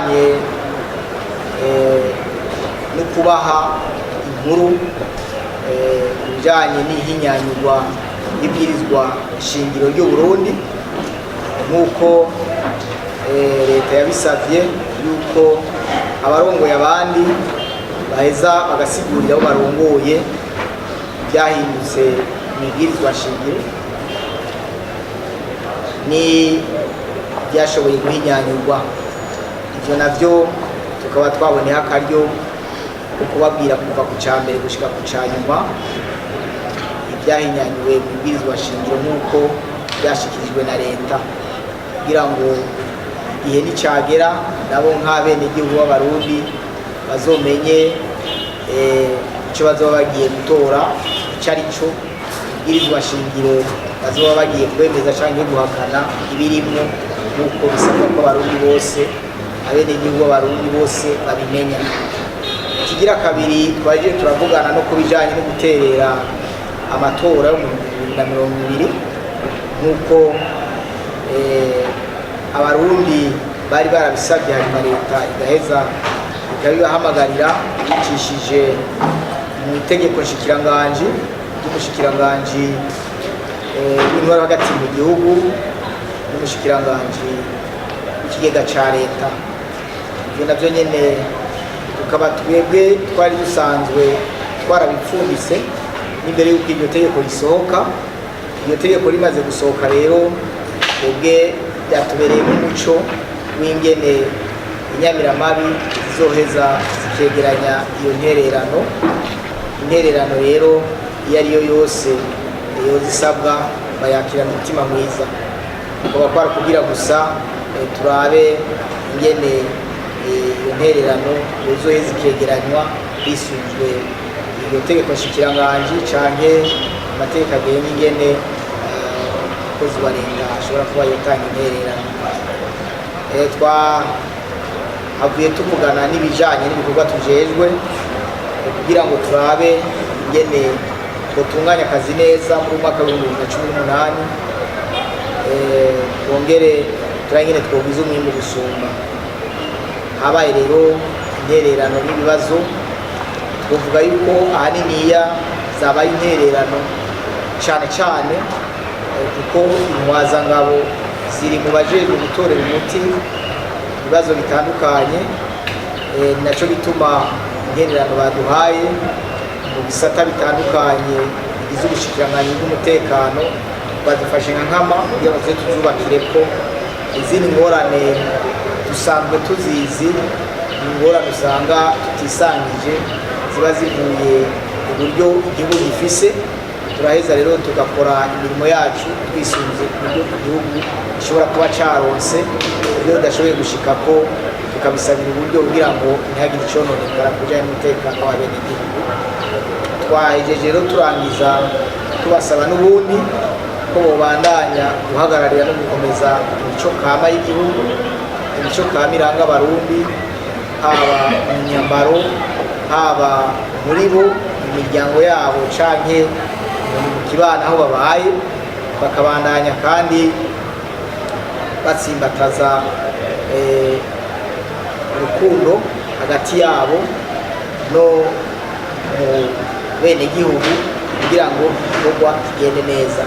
bijanye no kubaha inkuru bijanye n'ihinyanyurwa y'ibwirizwa shingiro ry'u Burundi nk'uko leta yabisavye yuko abarongoye abandi baheza bagasigurira abo barongoye byahindutse mu ibwirizwa shingiro ni byashoboye guhinyanyurwa. Ivyo navyo tukaba twaboneye akaryo ko kubabwira kuva ku cambere gushika ku canyuma ibyahinyanyuwe mu ibwirizwa shingiro nk'uko byashikirijwe na leta kugira ngo igihe nicagera nabo nk'abenegihugu b'abarundi bazomenye ico bazoba bagiye gutora ico ari co ibwirizwa shingiro bazoba bagiye kwemeza canke guhakana ibirimwo nk'uko bisabwa ko abarundi bose abenegihugu b'abarundi bose babimenya. Ikigira kabiri twaje turavugana no kubijanye no guterera amatora yo mu 2020 nk'uko abarundi bari barabisabye hanyuma leta igaheza ikabibahamagarira bicishije mu itegeko nshikiranganji ry'umushikiranganji w'intwaro hagati mu gihugu n'umushikiranganji w'ikigega ca leta. Ivyo navyo nyene tukaba twebwe twari dusanzwe twarabipfunditse n'imbere y'uko iryo tegeko risohoka. Iryo tegeko rimaze gusohoka rero twebwe byatubereye umuco w'ingene inyamiramabi zizoheza zikegeranya iyo intererano rero iyo ariyo yose iyo zisabwa bayakirana umutima mwiza. Kuba kwara kugira gusa turabe ingene iyo ntererano yozoheza ikegeranywa bisunzwe iryo tegeko nshikiranganji canke amategeko agenga ingene umukozi wa leta ashobora kuba yotanga intererano. Twahavuye tuvugana n'ibijanye n'ibikorwa tujejwe kugira ngo turabe ingene twotunganya akazi neza muri mwaka wa 2018 twongere turabe ingene twogwiza umwimbu gusumba. Habaye rero intererano n'ibibazo twovuga yuko ahaniniya zabaye intererano cane cane kuko intwazangabo ziri mu bajejwe gutorera umuti ibibazo bitandukanye. Naco bituma intererano baduhaye mu bisata bitandukanye bigize ubushikiranganji bw'umutekano badufashe nka nkama kugira ngo tuze tuzubakireko. Izindi ngorane dusanzwe tuzizi ni ingorane usanga tutisangije ziba zivuye uburyo igihugu gifise. Turaheza rero tugakora imirimo yacu twisunze uburyo igihugu gishobora kuba caronse uburyo tudashoboye gushikako tukabisabira uburyo kugira ngo ntihagire icononekara kujanye n'umutekano w'abenegihugu. Twahejeje rero turangiza tubasaba n'ubundi ko bobandanya guhagararira no gukomeza imico kama y'igihugu, imico kama iranga abarundi, haba mu myambaro, haba muri bo mu miryango yabo canke mu kibana aho babaye, bakabandanya kandi batsimbataza urukundo hagati yabo no mu benegihugu kugira ngo igikorwa kigende neza.